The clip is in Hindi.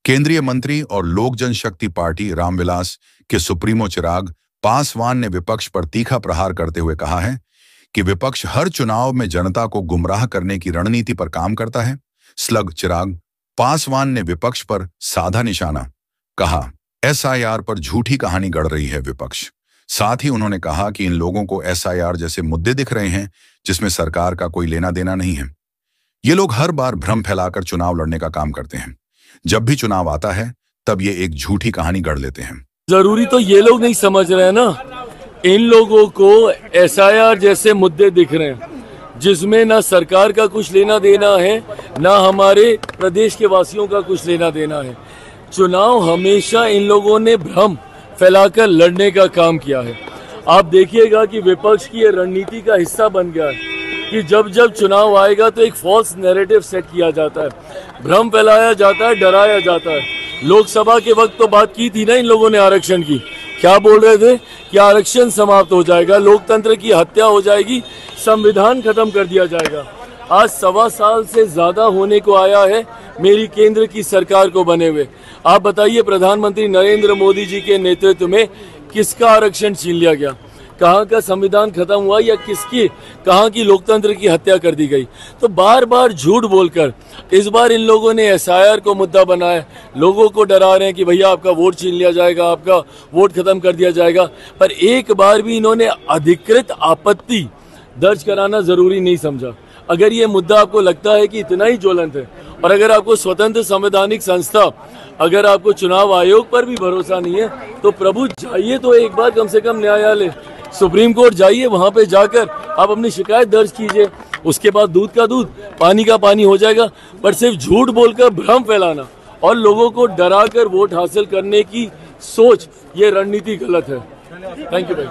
केंद्रीय मंत्री और लोक जनशक्ति पार्टी रामविलास के सुप्रीमो चिराग पासवान ने विपक्ष पर तीखा प्रहार करते हुए कहा है कि विपक्ष हर चुनाव में जनता को गुमराह करने की रणनीति पर काम करता है। स्लग चिराग पासवान ने विपक्ष पर साधा निशाना, कहा एसआईआर पर झूठी कहानी गढ़ रही है विपक्ष। साथ ही उन्होंने कहा कि इन लोगों को एसआईआर जैसे मुद्दे दिख रहे हैं जिसमें सरकार का कोई लेना देना नहीं है। ये लोग हर बार भ्रम फैलाकर चुनाव लड़ने का काम करते हैं। जब भी चुनाव आता है तब ये एक झूठी कहानी गढ़ लेते हैं। जरूरी तो ये लोग नहीं समझ रहे हैं ना, इन लोगों को एसआईआर जैसे मुद्दे दिख रहे हैं जिसमें ना सरकार का कुछ लेना देना है, ना हमारे प्रदेश के वासियों का कुछ लेना देना है। चुनाव हमेशा इन लोगों ने भ्रम फैलाकर लड़ने का काम किया है। आप देखिएगा कि विपक्ष की ये रणनीति का हिस्सा बन गया है कि जब जब चुनाव आएगा तो एक फॉल्स नैरेटिव सेट किया जाता है, भ्रम फैलाया जाता है, डराया जाता है। लोकसभा के वक्त तो बात की थी ना इन लोगों ने आरक्षण की, क्या बोल रहे थे कि आरक्षण समाप्त हो जाएगा, लोकतंत्र की हत्या हो जाएगी, संविधान खत्म कर दिया जाएगा। आज 1.25 साल से ज्यादा होने को आया है मेरी केंद्र की सरकार को बने हुए। आप बताइए प्रधानमंत्री नरेंद्र मोदी जी के नेतृत्व में किसका आरक्षण छीन लिया गया, कहाँ का संविधान खत्म हुआ, या किसकी कहाँ की लोकतंत्र की हत्या कर दी गई। तो बार बार झूठ बोलकर इस बार इन लोगों ने एसआईआर को मुद्दा बनाया, लोगों को डरा रहे हैं कि भैया आपका वोट छीन लिया जाएगा, आपका वोट खत्म कर दिया जाएगा। पर एक बार भी इन्होंने अधिकृत आपत्ति दर्ज कराना जरूरी नहीं समझा। अगर ये मुद्दा आपको लगता है कि इतना ही ज्वलंत है और अगर आपको स्वतंत्र संवैधानिक संस्था, अगर आपको चुनाव आयोग पर भी भरोसा नहीं है तो प्रभु जाइए तो एक बार कम से कम न्यायालय सुप्रीम कोर्ट जाइए, वहां पे जाकर आप अपनी शिकायत दर्ज कीजिए। उसके बाद दूध का दूध पानी का पानी हो जाएगा। पर सिर्फ झूठ बोलकर भ्रम फैलाना और लोगों को डराकर वोट हासिल करने की सोच, ये रणनीति गलत है। थैंक यू भाई।